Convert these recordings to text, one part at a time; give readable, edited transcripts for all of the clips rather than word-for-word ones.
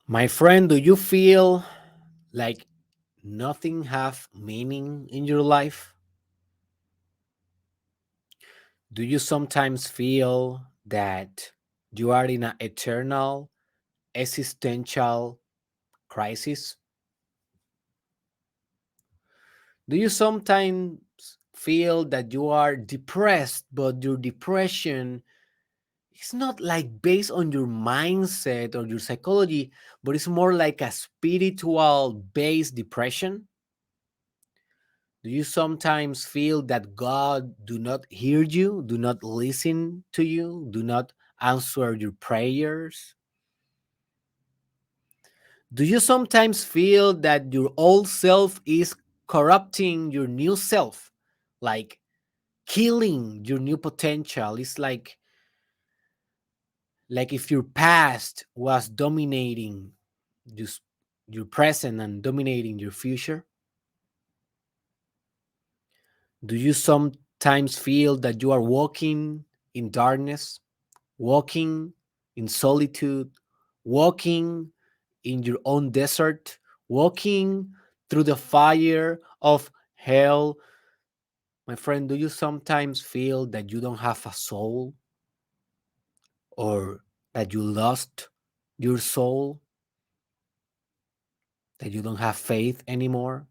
My friend, do you feel like nothing have meaning in your life? Do you sometimes feel that you are in an eternal existential crisis? Do you sometimes feel that you are depressed, but your depression is not like based on your mindset or your psychology, but it's more like a spiritual based depression? Do you sometimes feel that God do not hear you, do not listen to you, do not answer your prayers? Do you sometimes feel that your old self is corrupting your new self, like killing your new potential? It's like if your past was dominating just your present and dominating your future. Do you sometimes feel that you are walking in darkness, walking in solitude, walking in your own desert, walking through the fire of hell? My friend, do you sometimes feel that you don't have a soul, or that you lost your soul, that you don't have faith anymore,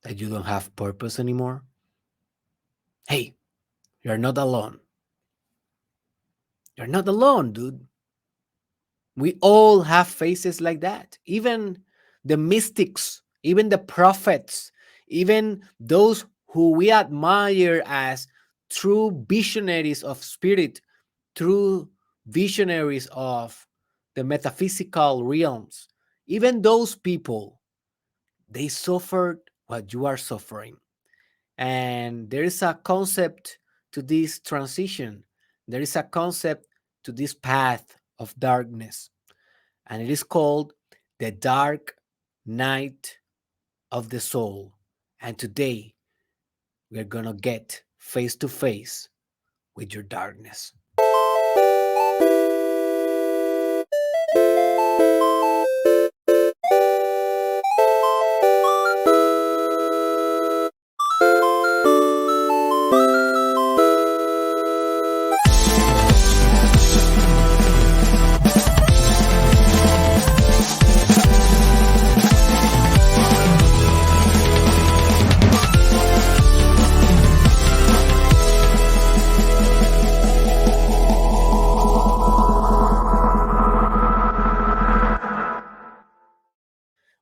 that you don't have purpose anymore? Hey, you're not alone. You're not alone, dude. We all have faces like that. Even the mystics, even the prophets, even those who we admire as true visionaries of spirit, true visionaries of the metaphysical realms, even those people, they suffered what you are suffering. And there is a concept to this transition, there is a concept to this path of darkness, and it is called the dark night of the soul. And today we're gonna get face to face with your darkness.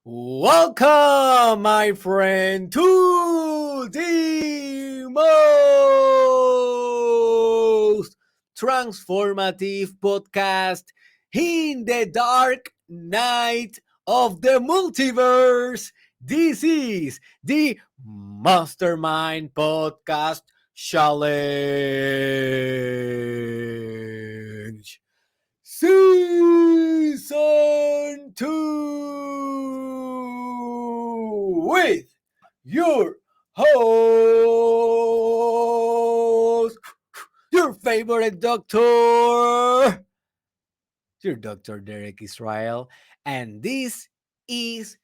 Welcome, my friend, to the most transformative podcast in the dark night of the multiverse. This is the Mastermind Podcast Challenge. Season 2 with your host, your favorite doctor, your Dr. Derek Israel. And this is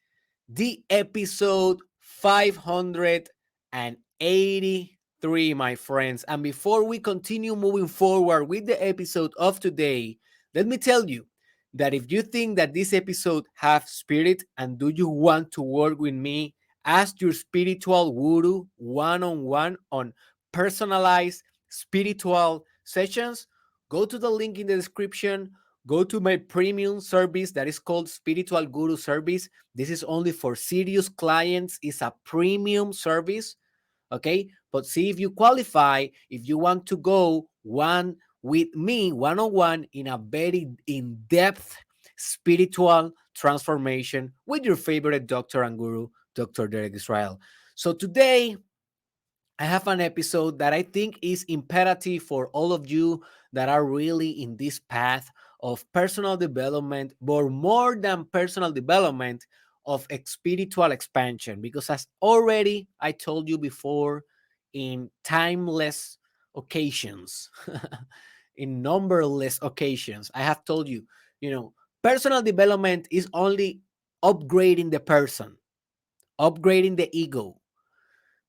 the episode 583, my friends. And before we continue moving forward with the episode of today, let me tell you that if you think that this episode have spirit and do you want to work with me as your spiritual guru one-on-one on personalized spiritual sessions, go to the link in the description. Go to my premium service that is called Spiritual Guru Service. This is only for serious clients. It's a premium service, okay? But see if you qualify, if you want to go one with me, one-on-one, in a very in-depth spiritual transformation with your favorite doctor and guru, Dr. Derek Israel. So today, I have an episode that I think is imperative for all of you that are really in this path of personal development, but more than personal development, of spiritual expansion. Because as already I told you before, in timeless occasions, in numberless occasions, I have told you, you know, Personal development is only upgrading the person, upgrading the ego.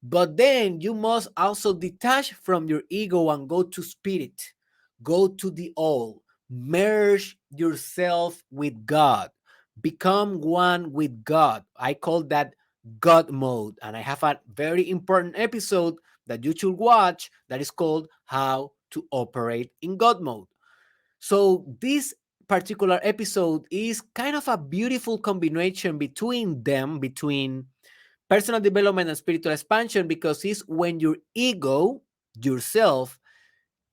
But then you must also detach from your ego and go to spirit, go to the all, merge yourself with God, become one with God. I call that God mode. And I have a very important episode that you should watch that is called How to Operate in God Mode. So, this particular episode is kind of a beautiful combination between them, between personal development and spiritual expansion, because it's when your ego, yourself,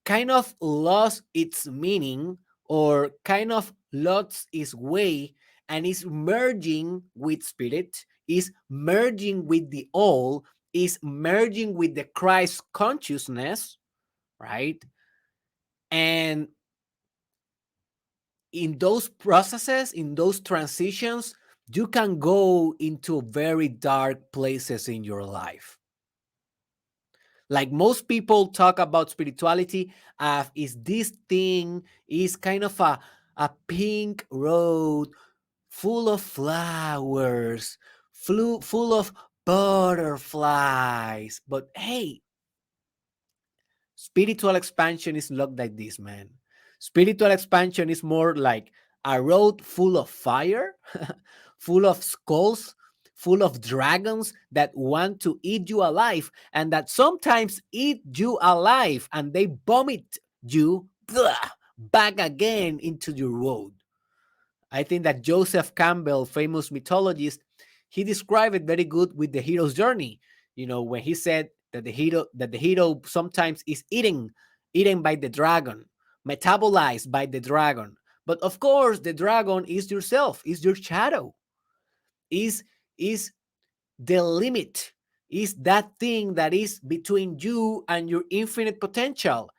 kind of lost its meaning or kind of lost its way and is merging with spirit, is merging with the all, is merging with the Christ consciousness, right? And in those processes, in those transitions, you can go into very dark places in your life. Like most people talk about spirituality is this thing is kind of a pink road full of flowers, full of butterflies. But hey, spiritual expansion is not like this, man. Spiritual expansion is more like a road full of fire, full of skulls, full of dragons that want to eat you alive and that sometimes eat you alive and they vomit you back again into your road. I think that Joseph Campbell, famous mythologist, he described it very good with the hero's journey. You know, when he said that the hero sometimes is eaten by the dragon, metabolized by the dragon. But of course, the dragon is yourself, is your shadow, is the limit, is that thing that is between you and your infinite potential.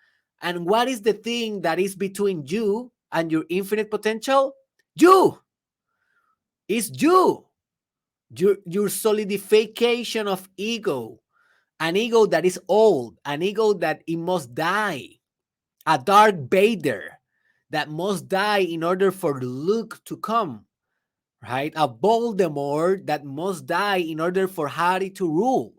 And what is the thing that is between you and your infinite potential? You. It's you. Your solidification of ego, an ego that is old, an ego that it must die, a Darth Vader that must die in order for Luke to come, right? A Voldemort that must die in order for Harry to rule,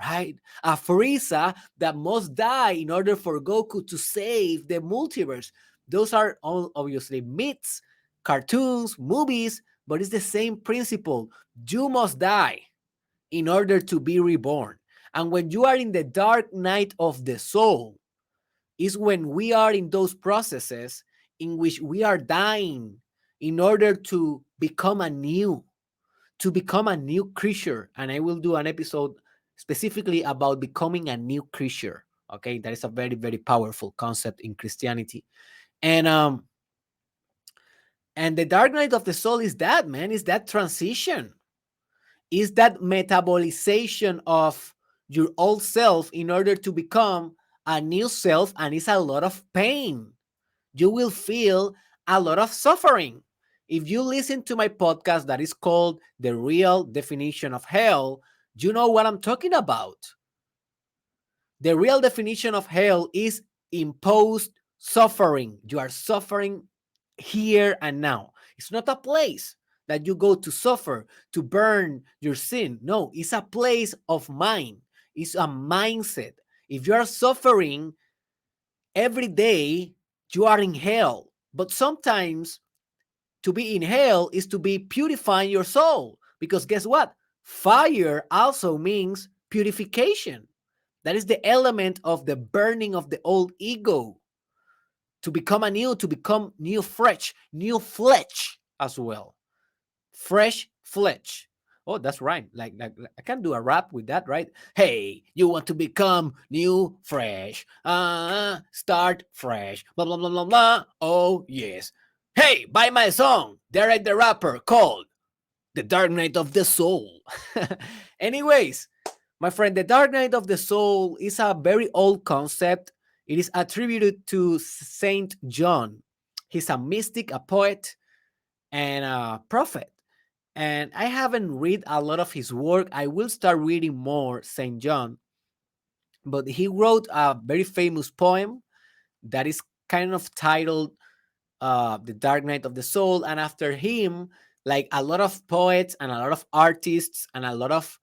right? A Frieza that must die in order for Goku to save the multiverse. Those are all obviously myths, cartoons, movies, but it's the same principle. You must die in order to be reborn. And when you are in the dark night of the soul, is when we are in those processes in which we are dying in order to become a new creature. And I will do an episode specifically about becoming a new creature. Okay, that is a very, very powerful concept in Christianity. And the dark night of the soul is that, man, is that transition, is that metabolization of your old self in order to become a new self, and it's a lot of pain. You will feel a lot of suffering. If you listen to my podcast that is called The Real Definition of Hell, you know what I'm talking about. The real definition of hell is imposed suffering. You are suffering here and now. It's not a place that you go to suffer, to burn your sin. No, it's a place of mind. It's a mindset. If you are suffering every day, you are in hell. But sometimes to be in hell is to be purifying your soul. Because guess what? Fire also means purification. That is the element of the burning of the old ego to become new flesh as well. Fresh flesh. Oh, that's right. Like I can do a rap with that, right? Hey, you want to become new fresh. Start fresh. Blah blah blah blah blah. Oh yes. Hey, buy my song, Derek the Rapper, called The Dark Night of the Soul. Anyways, my friend, the Dark Night of the Soul is a very old concept. It is attributed to Saint John. He's a mystic, a poet, and a prophet. And I haven't read a lot of his work. I will start reading more Saint John. But he wrote a very famous poem that is kind of titled the Dark Night of the Soul, and after him, like a lot of poets and a lot of artists and a lot of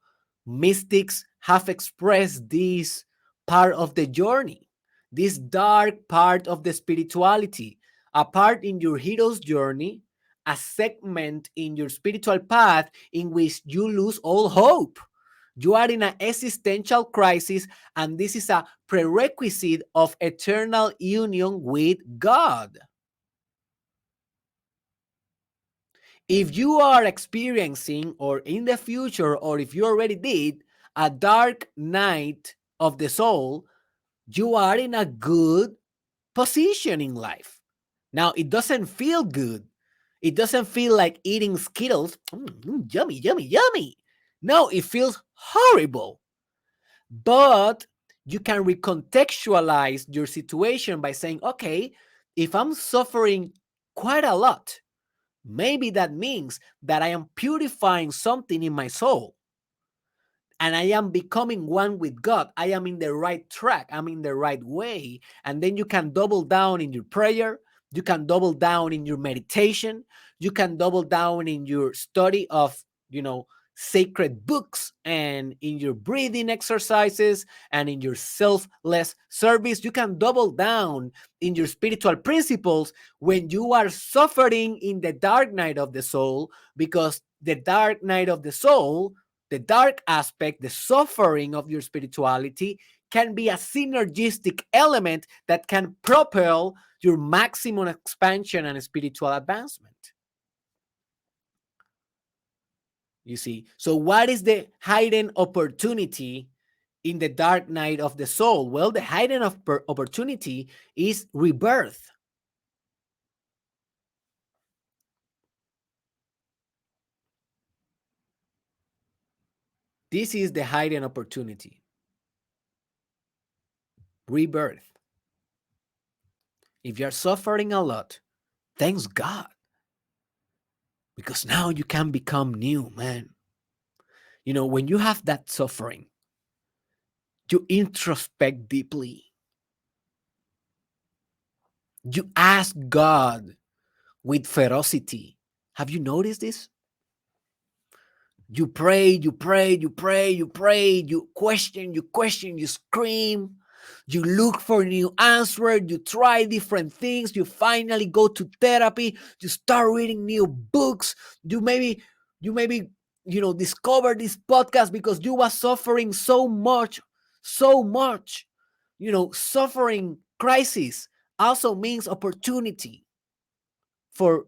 mystics have expressed this part of the journey, this dark part of the spirituality, a part in your hero's journey, a segment in your spiritual path in which you lose all hope. You are in an existential crisis, and this is a prerequisite of eternal union with God. If you are experiencing, or in the future, or if you already did, a dark night of the soul, you are in a good position in life. Now, it doesn't feel good. It doesn't feel like eating Skittles. Yummy, yummy, yummy. No, it feels horrible. But you can recontextualize your situation by saying, okay, if I'm suffering quite a lot, maybe that means that I am purifying something in my soul and I am becoming one with God. I am in the right track. I'm in the right way. And then you can double down in your prayer. You can double down in your meditation. You can double down in your study of, sacred books, and in your breathing exercises, and in your selfless service. You can double down in your spiritual principles when you are suffering in the dark night of the soul, because the dark night of the soul, the dark aspect, the suffering of your spirituality, can be a synergistic element that can propel your maximum expansion and spiritual advancement. You see? So, what is the hidden opportunity in the dark night of the soul? Well, the hidden opportunity is rebirth. This is the hidden opportunity, rebirth. If you're suffering a lot, thanks God, because now you can become new, man. When you have that suffering, you introspect deeply. You ask God with ferocity. Have you noticed this? You pray, you pray, you pray, you pray, you question, you scream, you look for new answer, you try different things, you finally go to therapy, you start reading new books, you maybe discover this podcast because you was suffering so much, so much. Suffering crisis also means opportunity for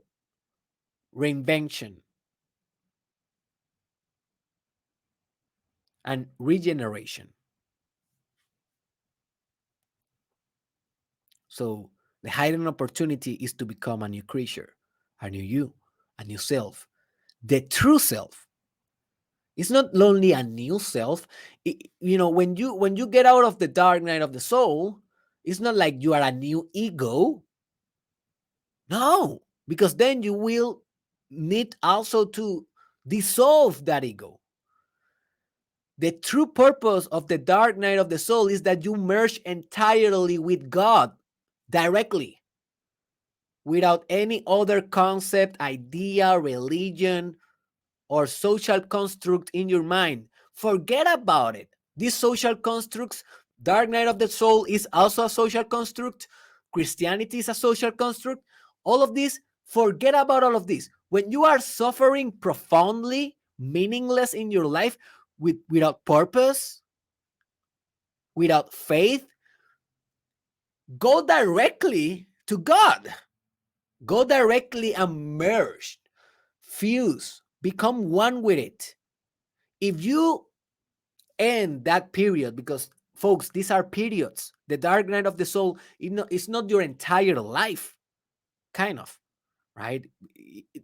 reinvention and regeneration. So the hidden opportunity is to become a new creature, a new you, a new self, the true self. It's not only a new self. When you get out of the dark night of the soul, it's not like you are a new ego. No, because then you will need also to dissolve that ego. The true purpose of the dark night of the soul is that you merge entirely with God directly, without any other concept, idea, religion, or social construct in your mind. Forget about it. These social constructs, Dark Night of the Soul is also a social construct. Christianity is a social construct. All of this, forget about all of this. When you are suffering profoundly, meaningless in your life, without purpose, without faith, go directly to God. Go directly and merge, fuse, become one with it. If you end that period, because folks, these are periods. The dark night of the soul, it's not your entire life, kind of, right?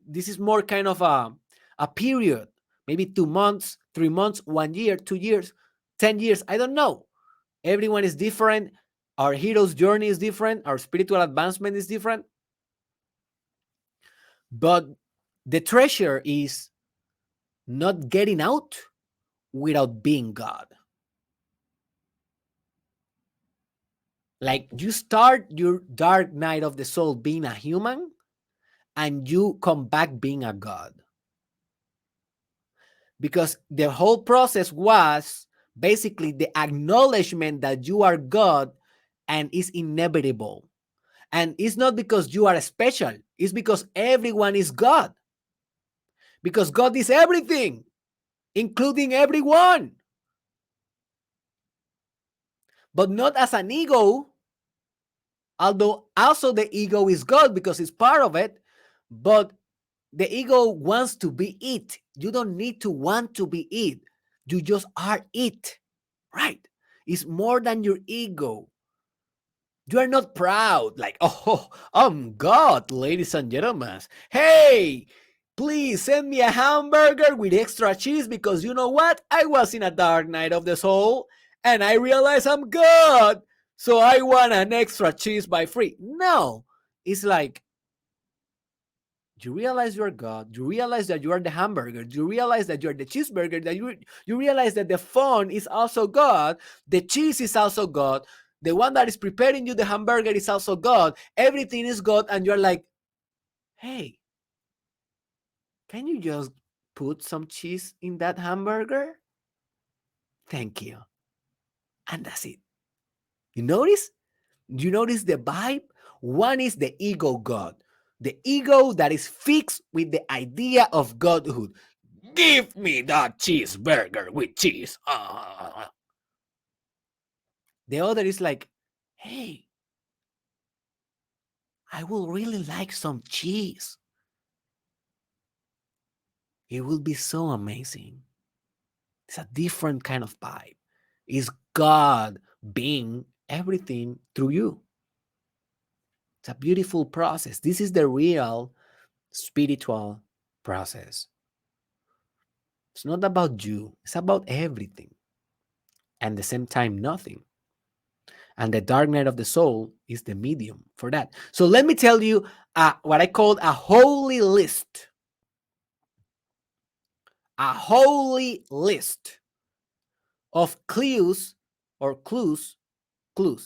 This is more kind of a period, maybe 2 months, 3 months, 1 year, 2 years, 10 years. I don't know. Everyone is different. Our hero's journey is different. Our spiritual advancement is different. But the treasure is not getting out without being God. Like, you start your dark night of the soul being a human, and you come back being a god. Because the whole process was basically the acknowledgement that you are God, and it's inevitable. And it's not because you are special, it's because everyone is God. Because God is everything, including everyone. But not as an ego, although also the ego is God because it's part of it. But the ego wants to be it. You don't need to want to be it. You just are it, right? It's more than your ego. You are not proud, like, oh, I'm God, ladies and gentlemen. Hey, please send me a hamburger with extra cheese because you know what? I was in a dark night of the soul and I realized I'm God. So I want an extra cheese by free. No, it's like, you realize you're God. You realize that you are the hamburger. You realize that you're the cheeseburger. That you realize that the phone is also God. The cheese is also God. The one that is preparing you the hamburger is also God. Everything is God, and you're like, hey, can you just put some cheese in that hamburger? Thank you. And that's it. You notice? You notice the vibe? One is the ego God, the ego that is fixed with the idea of godhood. Give me that cheeseburger with cheese. The other is like, hey, I will really like some cheese. It will be so amazing. It's a different kind of vibe. It's God being everything through you. It's a beautiful process. This is the real spiritual process. It's not about you, it's about everything. And at the same time, nothing. And the dark night of the soul is the medium for that. So let me tell you what I call a holy list. A holy list of clues,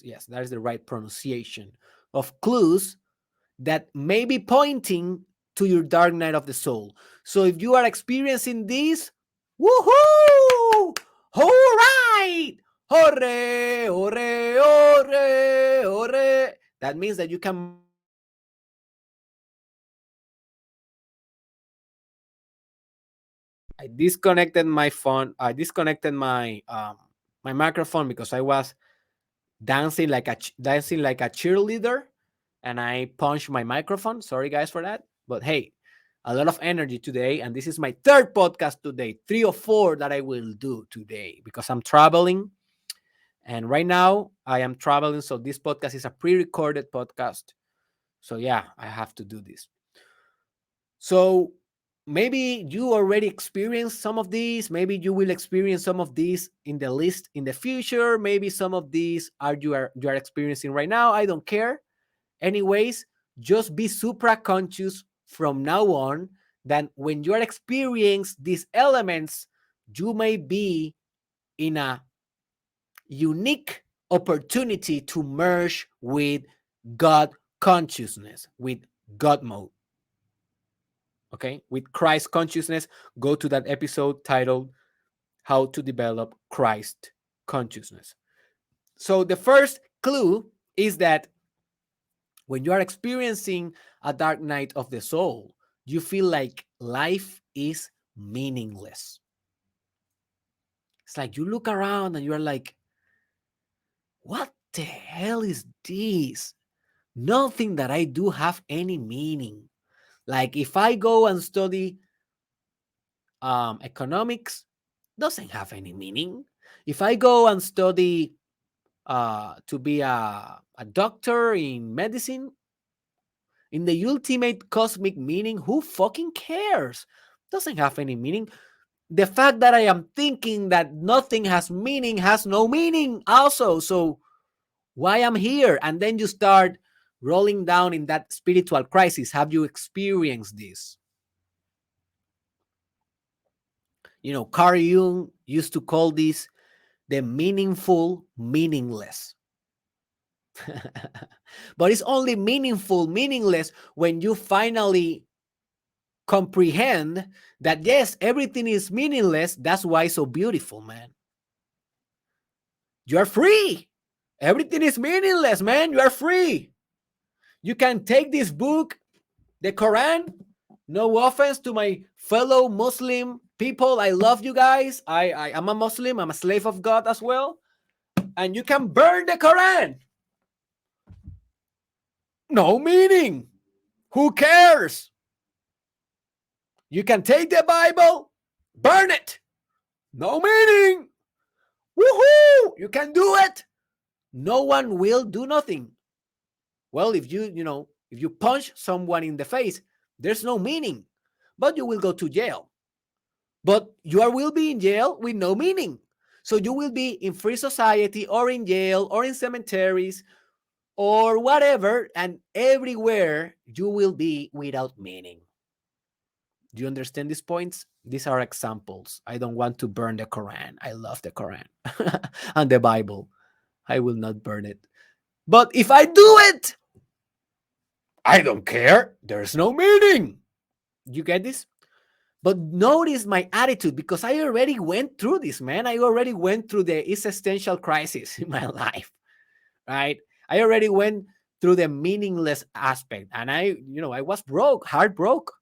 yes, that is the right pronunciation, of clues that may be pointing to your dark night of the soul. So if you are experiencing this, woohoo! All right! Hooray! Hooray! Hooray! Hooray! That means that you can mark your calendar I disconnected my phone. I disconnected my microphone because I was dancing like a cheerleader, and I punched my microphone. Sorry guys for that, but hey, a lot of energy today, and this is my third podcast today, 3 or 4 that I will do today because I'm traveling, and right now I am traveling. So this podcast is a pre-recorded podcast. So yeah, I have to do this. So maybe you already experienced some of these. Maybe you will experience some of these in the list in the future. Maybe some of these you are experiencing right now. I don't care. Anyways, just be supra conscious from now on that when you are experiencing these elements, you may be in a unique opportunity to merge with God consciousness, with God mode. Okay, with Christ consciousness. Go to that episode titled How to Develop Christ Consciousness. So the first clue is that when you are experiencing a dark night of the soul, you feel like life is meaningless. It's like you look around and you're like, what the hell is this? Nothing that I do have any meaning. Like if I go and study economics, doesn't have any meaning. If I go and study to be a doctor in medicine, in the ultimate cosmic meaning, who fucking cares? Doesn't have any meaning. The fact that I am thinking that nothing has no meaning also. So why I'm here? And then you start rolling down in that spiritual crisis. Have you experienced this? You know, Carl Jung used to call this the meaningful meaningless. But it's only meaningful, meaningless when you finally comprehend that yes, everything is meaningless. That's why it's so beautiful, man. You're free. Everything is meaningless, man. You are free. You can take this book, the Quran. No offense to my fellow Muslim people. I love you guys. I am a Muslim. I'm a slave of God as well. And you can burn the Quran. No meaning. Who cares? You can take the Bible, burn it. No meaning. Woohoo! You can do it. No one will do nothing. Well, if if you punch someone in the face, there's no meaning, but you will go to jail. But you will be in jail with no meaning. So you will be in free society or in jail or in cemeteries or whatever, and everywhere you will be without meaning. Do you understand these points? These are examples. I don't want to burn the Quran. I love the Quran and the Bible. I will not burn it. But if I do it, I don't care. There's no meaning. You get this? But notice my attitude, because I already went through this, man. I already went through the existential crisis in my life, right? I already went through the meaningless aspect. And I was broke, heartbroken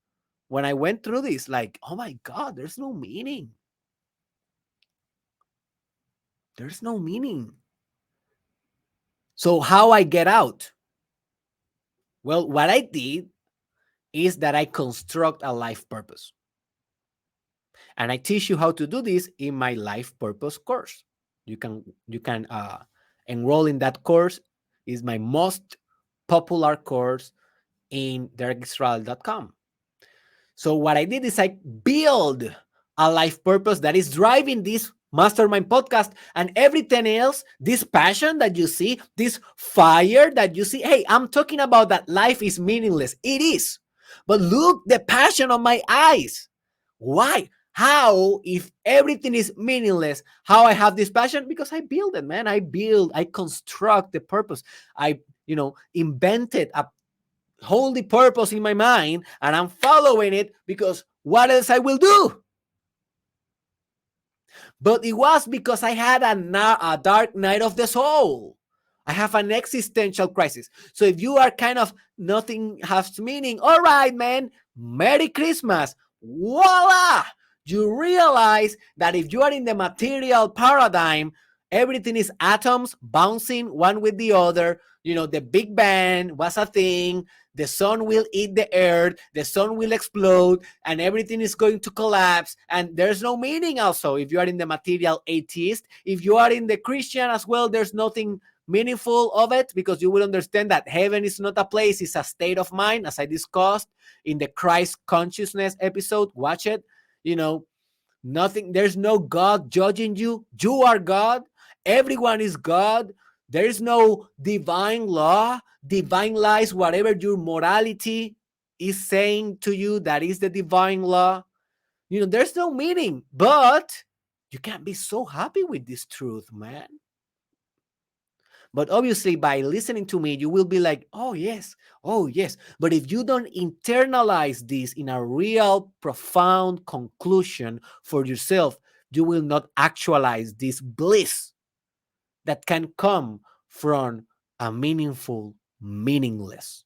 when I went through this. Like, oh my God, there's no meaning. There's no meaning. So how I get out? Well, what I did is that I construct a life purpose. And I teach you how to do this in my life purpose course. You can enroll in that course. Is my most popular course in derekisrael.com. So what I did is I build a life purpose that is driving this mastermind podcast and everything else, this passion that you see, this fire that you see. Hey, I'm talking about that life is meaningless. It is. But look, the passion on my eyes. Why? How, if everything is meaningless, how I have this passion? Because I build it, man. I construct the purpose. I, invented a holy purpose in my mind, and I'm following it because what else I will do? But it was because I had a dark night of the soul. I have an existential crisis. So if you are kind of nothing has meaning, all right, man, Merry Christmas. Voila! You realize that if you are in the material paradigm, everything is atoms bouncing one with the other. The Big Bang was a thing. The sun will eat the earth, the sun will explode, and everything is going to collapse. And there's no meaning also if you are in the material atheist. If you are in the Christian as well, there's nothing meaningful of it, because you will understand that heaven is not a place, it's a state of mind, as I discussed in the Christ consciousness episode. Watch it. Nothing, there's no God judging you. You are God. Everyone is God. There is no divine law, divine lies, whatever your morality is saying to you, that is the divine law. There's no meaning, but you can't be so happy with this truth, man. But obviously, by listening to me, you will be like, oh, yes, oh, yes. But if you don't internalize this in a real, profound conclusion for yourself, you will not actualize this bliss that can come from a meaningful meaninglessness.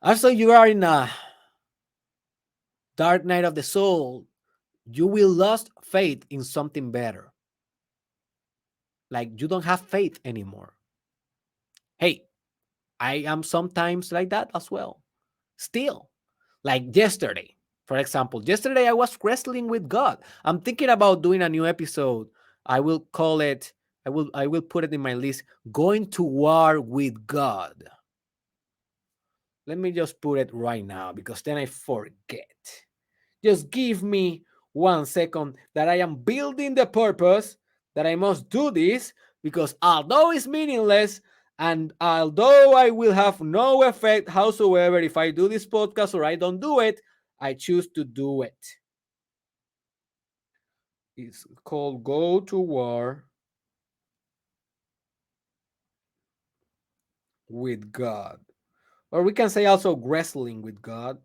Also, you are in a dark night of the soul. You will lose faith in something better. Like you don't have faith anymore. Hey, I am sometimes like that as well. Still, like yesterday, for example, yesterday I was wrestling with God. I'm thinking about doing a new episode. I will call it, I will put it in my list, Going to War with God. Let me just put it right now, because then I forget. Just give me 1 second that I am building the purpose that I must do this, because although it's meaningless and although I will have no effect howsoever if I do this podcast or I don't do it, I choose to do it. It's called Go to War with God. Or we can say also wrestling with God.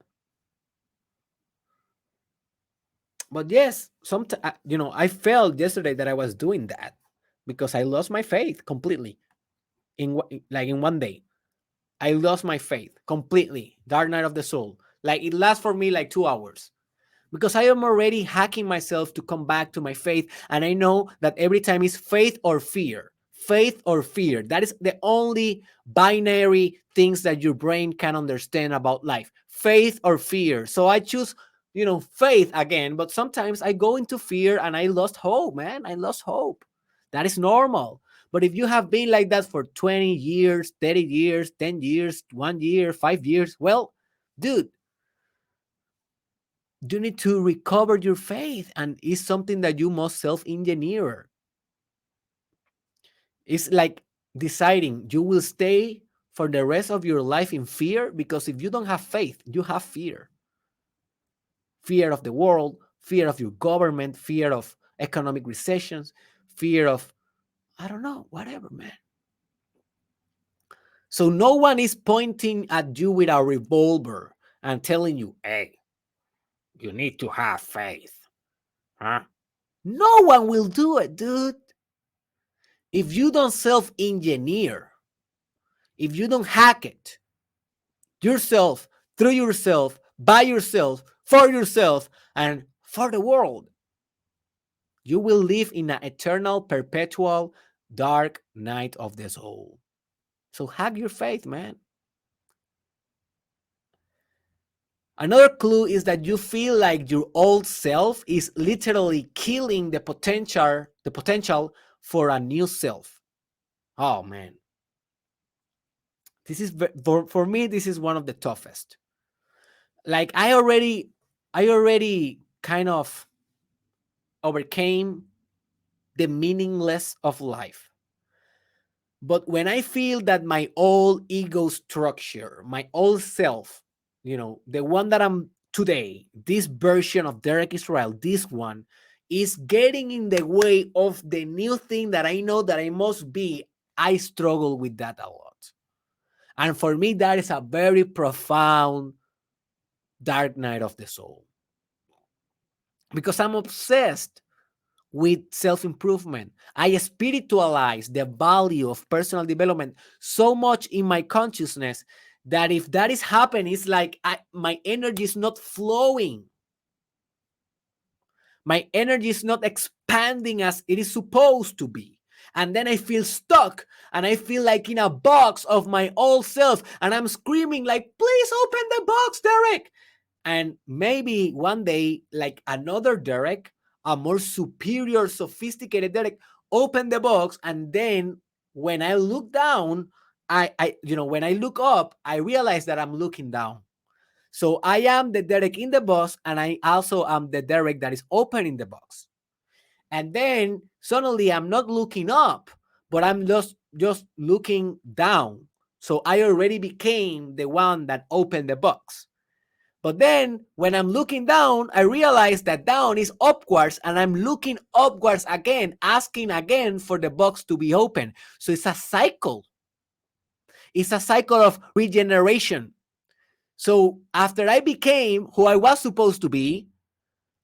But yes, sometimes, I felt yesterday that I was doing that because I lost my faith completely in one day. I lost my faith completely. Dark night of the soul. Like it lasts for me like 2 hours because I am already hacking myself to come back to my faith. And I know that every time is faith or fear. Faith or fear. That is the only binary things that your brain can understand about life. Faith or fear. So I choose, faith again. But sometimes I go into fear and I lost hope, man. I lost hope. That is normal. But if you have been like that for 20 years, 30 years, 10 years, 1 year, 5 years, well, dude, you need to recover your faith, and it's something that you must self-engineer. It's like deciding you will stay for the rest of your life in fear, because if you don't have faith, you have fear of the world, fear of your government, fear of economic recessions, fear of, I don't know, whatever, man. So no one is pointing at you with a revolver and telling you, hey, you need to have faith, huh? No one will do it, dude. If you don't self engineer, if you don't hack it yourself, through yourself, by yourself, and for the world, you will live in an eternal, perpetual, dark night of the soul. So hack your faith, man. Another clue is that you feel like your old self is literally killing the potential for a new self. Oh man, this is for me. This is one of the toughest. Like I already kind of overcame the meaningless of life. But when I feel that my old ego structure, my old self, the one that I'm today, this version of Derek Israel, this one is getting in the way of the new thing that I know that I must be, I struggle with that a lot. And for me, that is a very profound dark night of the soul, because I'm obsessed with self-improvement. I spiritualize the value of personal development so much in my consciousness that if that is happening, it's like my energy is not flowing. My energy is not expanding as it is supposed to be. And then I feel stuck and I feel like in a box of my old self, and I'm screaming like, please open the box, Derek. And maybe one day, like another Derek, a more superior, sophisticated Derek, open the box. And then when I look down, when I look up, I realize that I'm looking down. So I am the Derek in the box, and I also am the Derek that is opening the box. And then suddenly I'm not looking up, but I'm just looking down. So I already became the one that opened the box. But then when I'm looking down, I realize that down is upwards, and I'm looking upwards again, asking again for the box to be open. So it's a cycle. It's a cycle of regeneration. So after I became who I was supposed to be,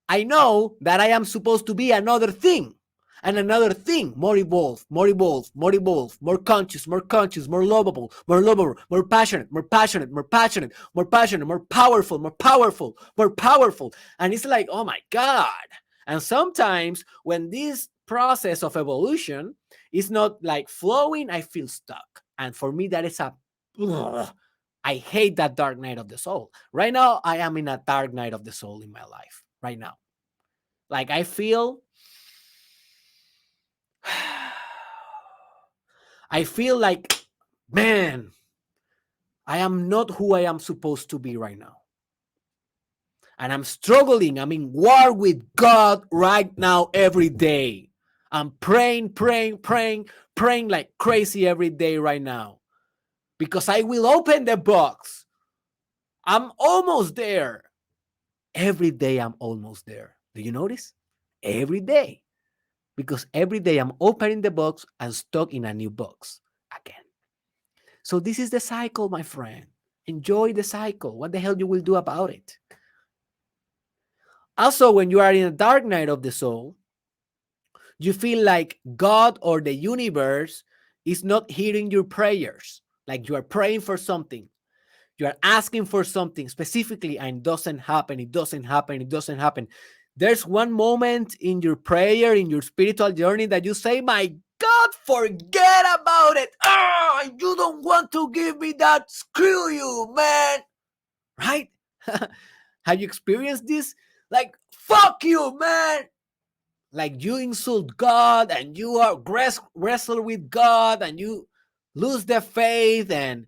I know that I am supposed to be another thing. And another thing, more evolved, more evolved, more evolved, more conscious, more lovable, more passionate, more passionate, more passionate, more passionate, more powerful, more powerful, more powerful. And it's like, oh my God. And sometimes when this process of evolution is not like flowing, I feel stuck. And for me, that is ugh, I hate that dark night of the soul. Right now, I am in a dark night of the soul in my life. Right now. Like I feel I feel like, man, I am not who I am supposed to be right now. And I'm struggling. I'm in war with God right now every day. I'm praying like crazy every day right now. Because I will open the box. I'm almost there. Every day I'm almost there. Do you notice? every day, because every day I'm opening the box and stuck in a new box again. So this is the cycle, my friend. Enjoy the cycle. What the hell you will do about it? Also, when you are in a dark night of the soul, you feel like God or the universe is not hearing your prayers. Like you are praying for something, you are asking for something specifically, and it doesn't happen. It doesn't happen. It doesn't happen. There's one moment in your prayer, in your spiritual journey, that you say, my God, forget about it. Ah, you don't want to give me that. Screw you, man. Right? Have you experienced this? Like, fuck you, man. Like you insult God and you are wrestle with God and you lose the faith and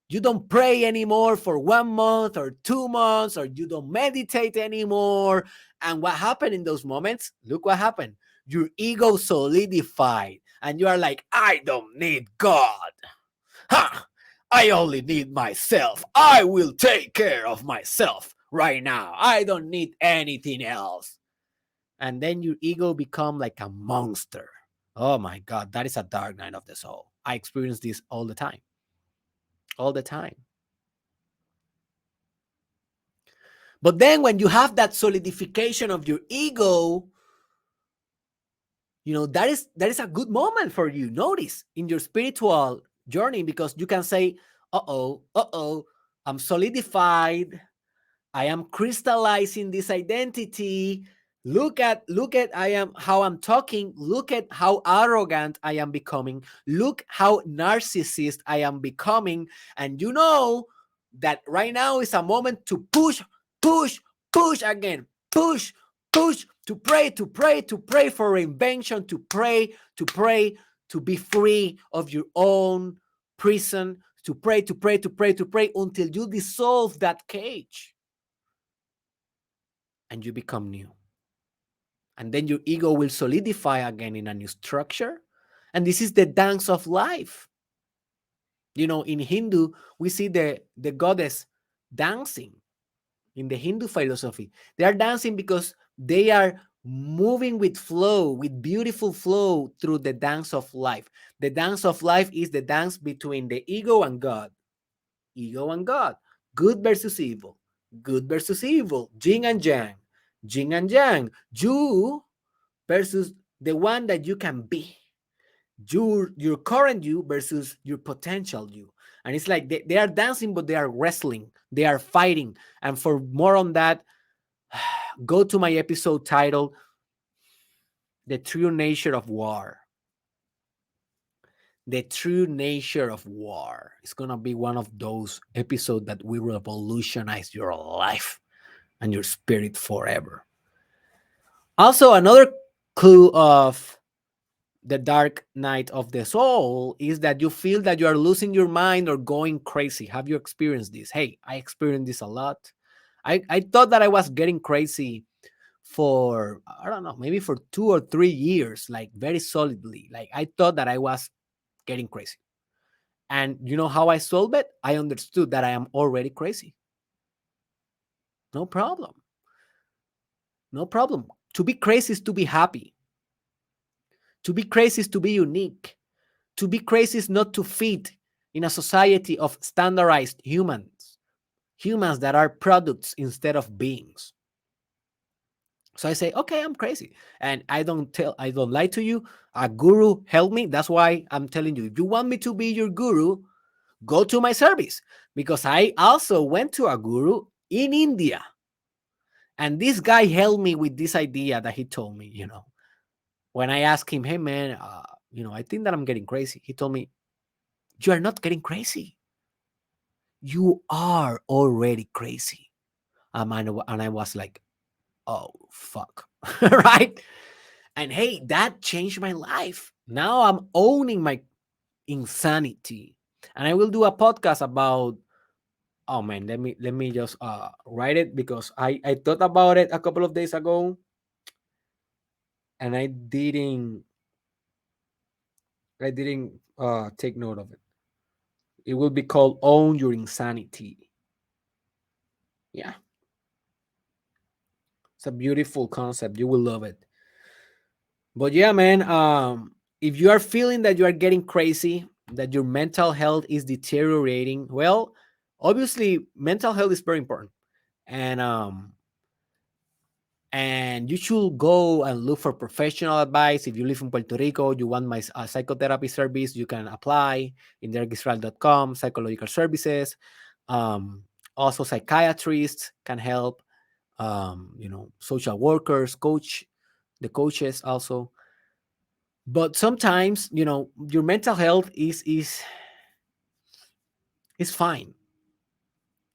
you don't pray anymore for 1 month or 2 months, or you don't meditate anymore. And what happened in those moments? Look what happened. Your ego solidified and you are like, I don't need God. Ha! I only need myself. I will take care of myself right now. I don't need anything else. And then your ego become like a monster. Oh my God, that is a dark night of the soul. I experience this all the time. All the time. But then when you have that solidification of your ego, that is a good moment for you. Notice in your spiritual journey, because you can say, uh-oh, I'm solidified. I am crystallizing this identity. Look at I am how I'm talking. Look at how arrogant I am becoming. Look how narcissist I am becoming. And you know that right now is a moment to push, push again. Push to pray for reinvention, to be free of your own prison, to pray until you dissolve that cage and you become new. And then your ego will solidify again in a new structure. And this is the dance of life. In Hindu, we see the goddess dancing. In the Hindu philosophy, they are dancing because they are moving with flow, with beautiful flow through the dance of life. The dance of life is the dance between the ego and God. Ego and God. Good versus evil. Good versus evil. Yin and yang. Yin and yang. You versus the one that you can be. Your current you versus your potential you. And it's like they are dancing, but they are wrestling. They are fighting. And for more on that, go to my episode titled The True Nature of War. The True Nature of War. It's going to be one of those episodes that will revolutionize your life and your spirit forever. Also, another clue of the dark night of the soul is that you feel that you are losing your mind or going crazy. Have you experienced this? Hey, I experienced this a lot. I thought that I was getting crazy for, I don't know, maybe for 2 or 3 years, like very solidly. Like I thought that I was getting crazy. And you know how I solved it? I understood that I am already crazy. No problem. No problem. To be crazy is to be happy. To be crazy is to be unique. To be crazy is not to fit in a society of standardized humans that are products instead of beings. So I say, okay, I'm crazy. And I don't lie to you. A guru helped me. That's why I'm telling you, if you want me to be your guru, go to my service. Because I also went to a guru in India. And this guy helped me with this idea that he told me, when I asked him, hey man, I think that I'm getting crazy. He told me, you are not getting crazy. You are already crazy. And I was like, oh, fuck. Right? And hey, that changed my life. Now I'm owning my insanity. And I will do a podcast about, oh man, let me just write it, because I thought about it a couple of days ago and I didn't take note of it. It will be called Own Your Insanity. Yeah. It's a beautiful concept. You will love it. But yeah, man, if you are feeling that you are getting crazy, that your mental health is deteriorating, well, obviously mental health is very important. And and you should go and look for professional advice. If you live in Puerto Rico, you want my psychotherapy service, you can apply in derekisrael.com, psychological services. Um, Also, psychiatrists can help, social workers, the coaches also. But sometimes, your mental health is fine.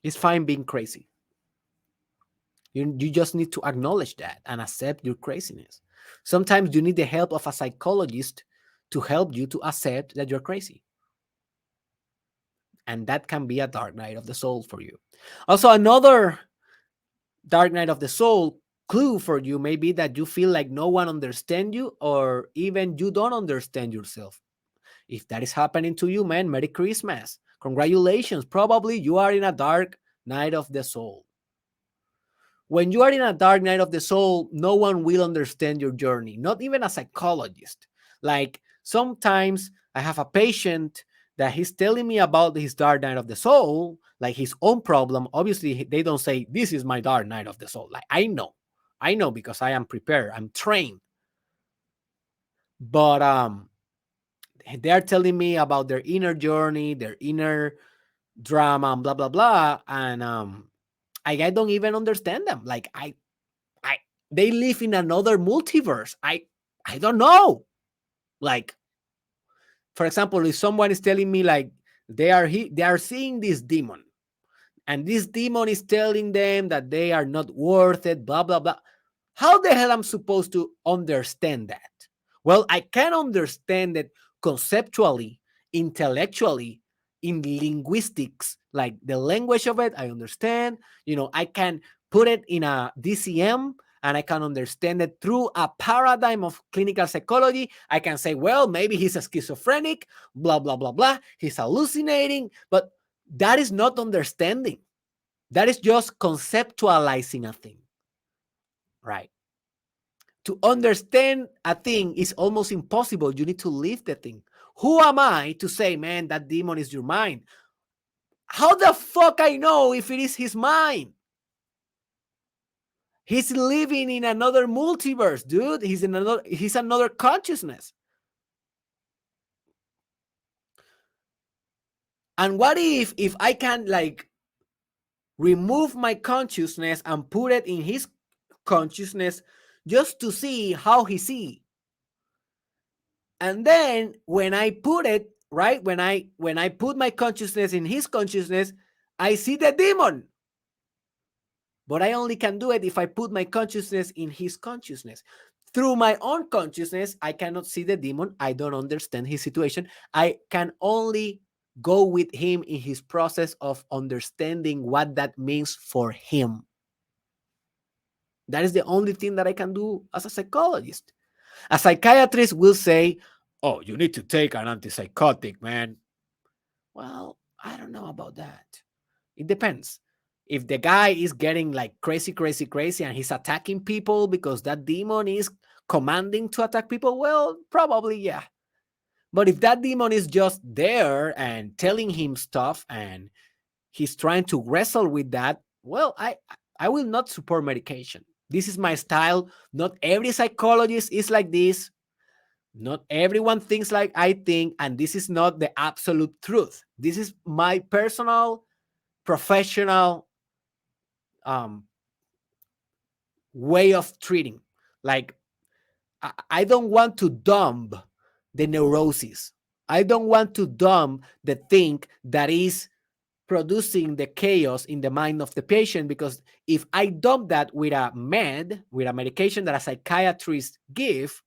It's fine being crazy. You just need to acknowledge that and accept your craziness. Sometimes you need the help of a psychologist to help you to accept that you're crazy. And that can be a dark night of the soul for you. Also, another dark night of the soul clue for you may be that you feel like no one understands you, or even you don't understand yourself. If that is happening to you, man, Merry Christmas. Congratulations. Probably you are in a dark night of the soul. When you are in a dark night of the soul, no one will understand your journey, not even a psychologist. Like sometimes I have a patient that he's telling me about his dark night of the soul, like his own problem. Obviously, they don't say, "This is my dark night of the soul." Like I know because I am prepared, I'm trained. But they are telling me about their inner journey, their inner drama, and blah blah blah. And I don't even understand them. Like I they live in another multiverse. I don't know. Like, for example, if someone is telling me like they are seeing this demon, and this demon is telling them that they are not worth it, blah blah blah. How the hell I'm supposed to understand that? Well, I can understand it conceptually, intellectually, in linguistics, like the language of it, I understand. I can put it in a DCM, and I can understand it through a paradigm of clinical psychology. I can say, well, maybe he's a schizophrenic, blah, blah, blah, blah. He's hallucinating, but that is not understanding. That is just conceptualizing a thing, right? To understand a thing is almost impossible. You need to live the thing. Who am I to say, man, that demon is your mind? How the fuck I know if it is his mind? He's living in another multiverse, dude. He's another consciousness. And what if I can like remove my consciousness and put it in his consciousness just to see how he see? And then when I put it, right, when I put my consciousness in his consciousness, I see the demon. But I only can do it if I put my consciousness in his consciousness. Through my own consciousness, I cannot see the demon. I don't understand his situation. I can only go with him in his process of understanding what that means for him. That is the only thing that I can do as a psychologist. A psychiatrist will say, "Oh, you need to take an antipsychotic, man." Well, I don't know about that. It depends. If the guy is getting like crazy, crazy, crazy, and he's attacking people because that demon is commanding to attack people, well, probably, yeah. But if that demon is just there and telling him stuff and he's trying to wrestle with that, well, I will not support medication. This is my style. Not every psychologist is like this. Not everyone thinks like I think, and this is not the absolute truth. This is my personal, professional um, way of treating. Like, I don't want to dump the neurosis. I don't want to dump the thing that is producing the chaos in the mind of the patient, because if I dump that with a medication that a psychiatrist give,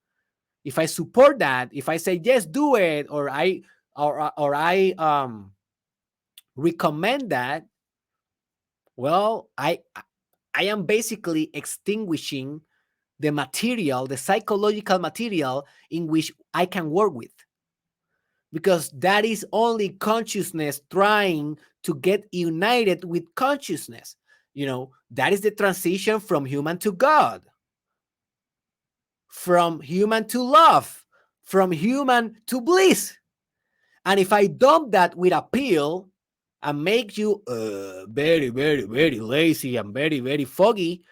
if I support that, if I say yes, do it, or I recommend that, well, I am basically extinguishing the material, the psychological material in which I can work with, because that is only consciousness trying to get united with consciousness. That is the transition from human to God. from human to love, from human to bliss. And if I dump that with a pill and make you very, very, very lazy and very, very foggy,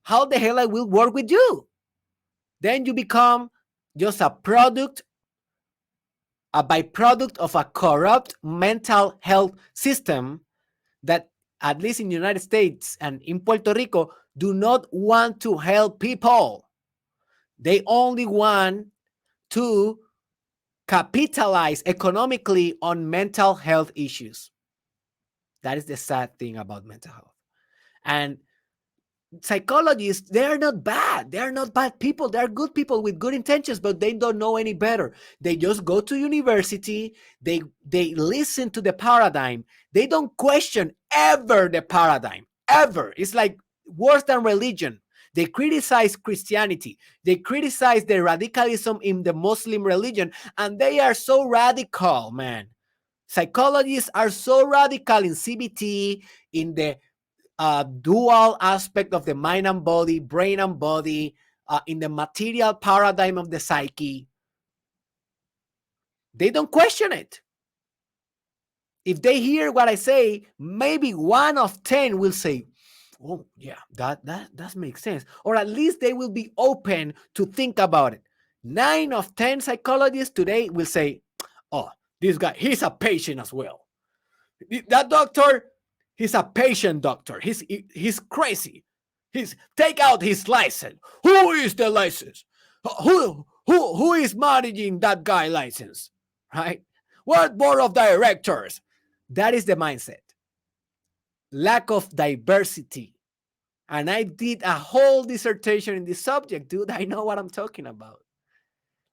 how the hell I will work with you? Then you become just a byproduct of a corrupt mental health system that, at least in the United States and in Puerto Rico, do not want to help people. They only want to capitalize economically on mental health issues. That is the sad thing about mental health. And psychologists, they're not bad. They're not bad people. They're good people with good intentions, but they don't know any better. They just go to university. They listen to the paradigm. They don't question ever the paradigm. Ever. It's like worse than religion. They criticize Christianity. They criticize the radicalism in the Muslim religion, and they are so radical, man. Psychologists are so radical in CBT, in the dual aspect of the mind and body, brain and body, in the material paradigm of the psyche. They don't question it. If they hear what I say, maybe 1 of 10 will say, "Oh, yeah, that makes sense," or at least they will be open to think about it. 9 of 10 psychologists today will say, "Oh, this guy, he's a patient as well. That doctor, he's a patient doctor. He's crazy. He's take out his license. Who is the license? Who is managing that guy license? Right? What board of directors?" That is the mindset. Lack of diversity. And I did a whole dissertation in this subject, dude. I know what I'm talking about.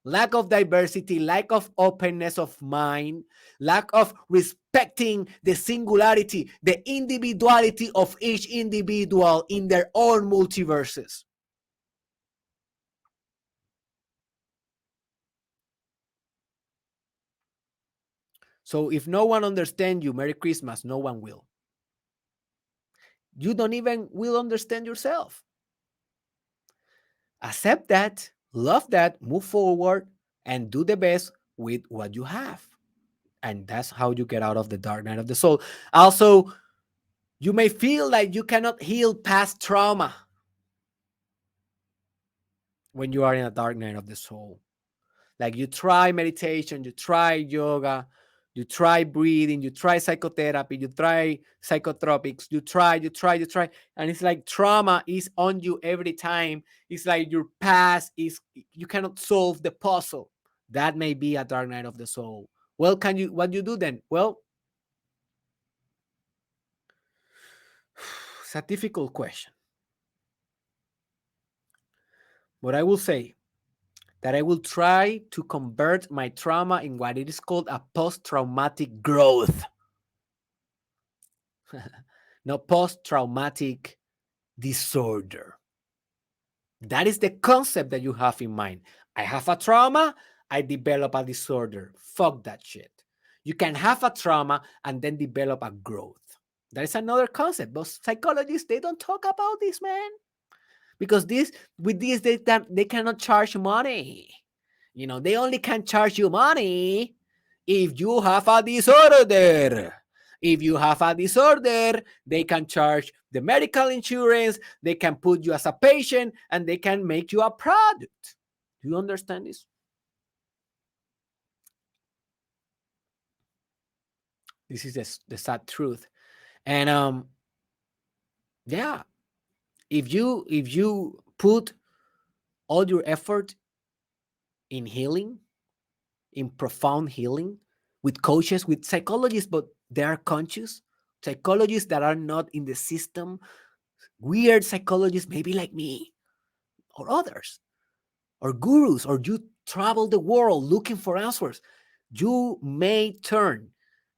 Lack of diversity, lack of openness of mind, lack of respecting the singularity, the individuality of each individual in their own multiverses. So if no one understands you, Merry Christmas, no one will. You don't even will understand yourself. Accept that, love that, move forward, and do the best with what you have. And that's how you get out of the dark night of the soul. Also, you may feel like you cannot heal past trauma when you are in a dark night of the soul. Like you try meditation, you try yoga, you try breathing, you try psychotherapy, you try psychotropics, you try. And it's like trauma is on you every time. It's like your past is, you cannot solve the puzzle. That may be a dark night of the soul. Well, what you do then? Well, it's a difficult question. But I will say that I will try to convert my trauma in what it is called a post-traumatic growth. No, post-traumatic disorder. That is the concept that you have in mind. I have a trauma, I develop a disorder. Fuck that shit. You can have a trauma and then develop a growth. That is another concept. But psychologists, they don't talk about this, man. Because with this, they cannot charge money. You know, they only can charge you money if you have a disorder. If you have a disorder, they can charge the medical insurance, they can put you as a patient, and they can make you a product. Do you understand this? This is the sad truth. And yeah, if you put all your effort in healing, in profound healing, with coaches, with psychologists, but they are conscious psychologists that are not in the system, weird psychologists, maybe like me or others, or gurus, or you travel the world looking for answers. You may turn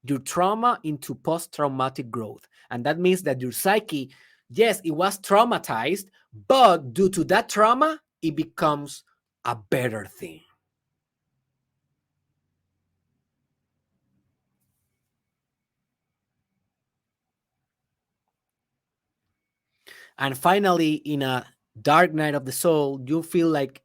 your trauma into post-traumatic growth. And that means that your psyche, yes, it was traumatized, but due to that trauma, it becomes a better thing. And finally, in a dark night of the soul, you feel like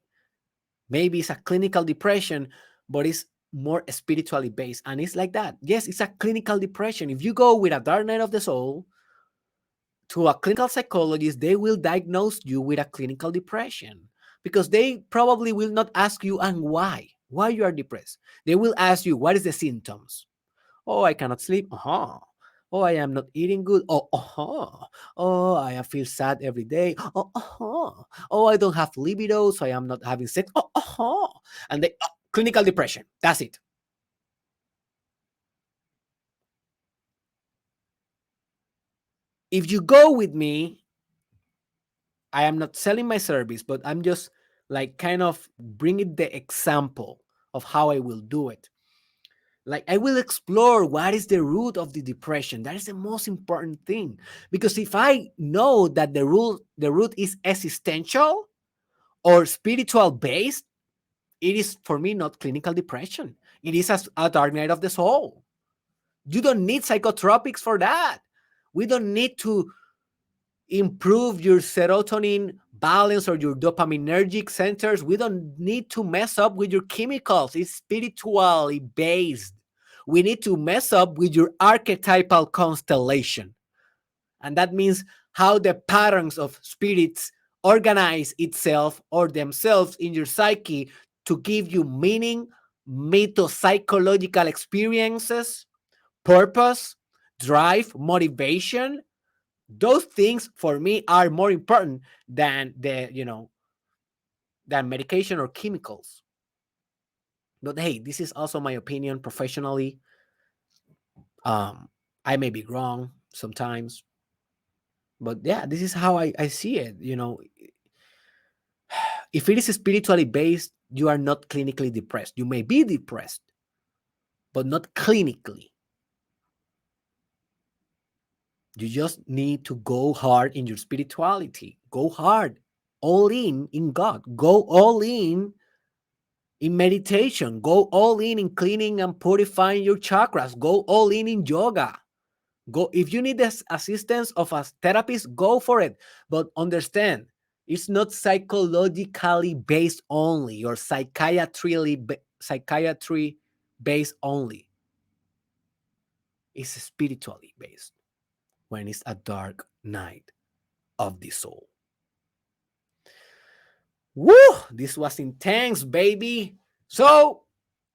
Maybe it's a clinical depression, but it's more spiritually based. And it's like that. Yes, it's a clinical depression. If you go with a dark night of the soul to a clinical psychologist, they will diagnose you with a clinical depression because they probably will not ask you and why you are depressed. They will ask you, what is the symptoms? Oh, I cannot sleep. Uh-huh. Oh, I am not eating good. Oh, uh-huh. Oh, I feel sad every day. Oh, uh-huh. Oh, I don't have libido, so I am not having sex. Oh, uh-huh. And they clinical depression. That's it. If you go with me, I am not selling my service, but I'm just like kind of bringing the example of how I will do it. Like I will explore what is the root of the depression. That is the most important thing. Because if I know that the root is existential or spiritual based, it is for me not clinical depression. It is a dark night of the soul. You don't need psychotropics for that. We don't need to improve your serotonin balance or your dopaminergic centers. We don't need to mess up with your chemicals. It's spiritually based. We need to mess up with your archetypal constellation. And that means how the patterns of spirits organize itself or themselves in your psyche to give you meaning, mythopsychological experiences, purpose, drive, motivation. Those things for me are more important than than medication or chemicals. But hey, this is also my opinion professionally. um I may be wrong sometimes, but yeah, this is how I see it. If it is spiritually based, you are not clinically depressed. You may be depressed, but not clinically. You just need to go hard in your spirituality. Go hard, all in God. Go all in meditation. Go all in cleaning and purifying your chakras. Go all in yoga. Go if you need the assistance of a therapist, go for it. But understand, it's not psychologically based only or psychiatry based only. It's spiritually based when it's a dark night of the soul. Woo! This was intense, baby. So,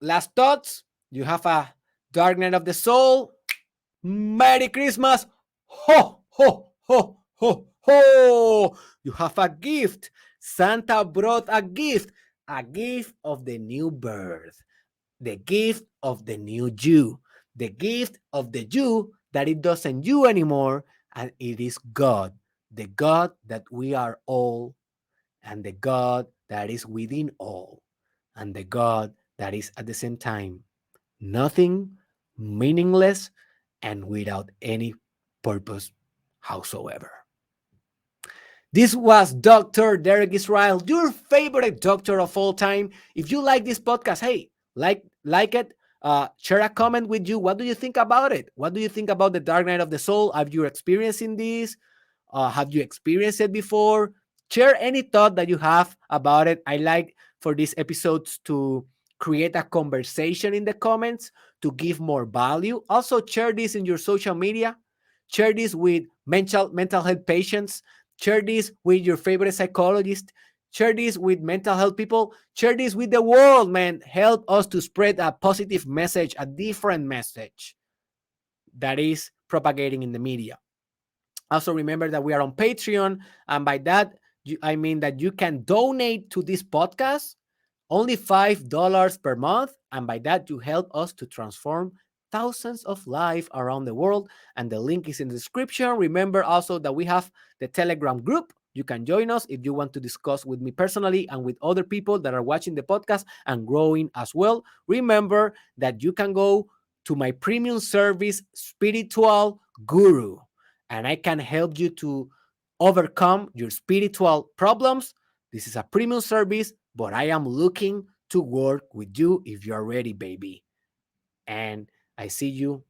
last thoughts. You have a dark night of the soul. Merry Christmas. Ho, ho, ho, ho, ho. You have a gift. Santa brought a gift of the new birth, the gift of the new you, the gift of the you that it doesn't you anymore, and it is God, the God that we are all, and the God that is within all, and the God that is at the same time nothing, meaningless, and without any purpose howsoever. This was Dr. Derek Israel, your favorite doctor of all time. If you like this podcast, hey, like it, share a comment with you. What do you think about it? What do you think about the Dark Night of the Soul? Have you experiencing this? Have you experienced it before? Share any thought that you have about it. I like for these episodes to create a conversation in the comments to give more value. Also, share this in your social media. Share this with mental health patients. Share this with your favorite psychologist. Share this with mental health people. Share this with the world, man. Help us to spread a positive message, a different message that is propagating in the media. Also, remember that we are on Patreon. And by that, I mean that you can donate to this podcast only $5 per month. And by that, you help us to transform thousands of lives around the world. And the link is in the description. Remember also that we have the Telegram group. You can join us if you want to discuss with me personally and with other people that are watching the podcast and growing as well. Remember that you can go to my premium service, Spiritual Guru, and I can help you to overcome your spiritual problems. This is a premium service, but I am looking to work with you if you are ready, baby. And I see you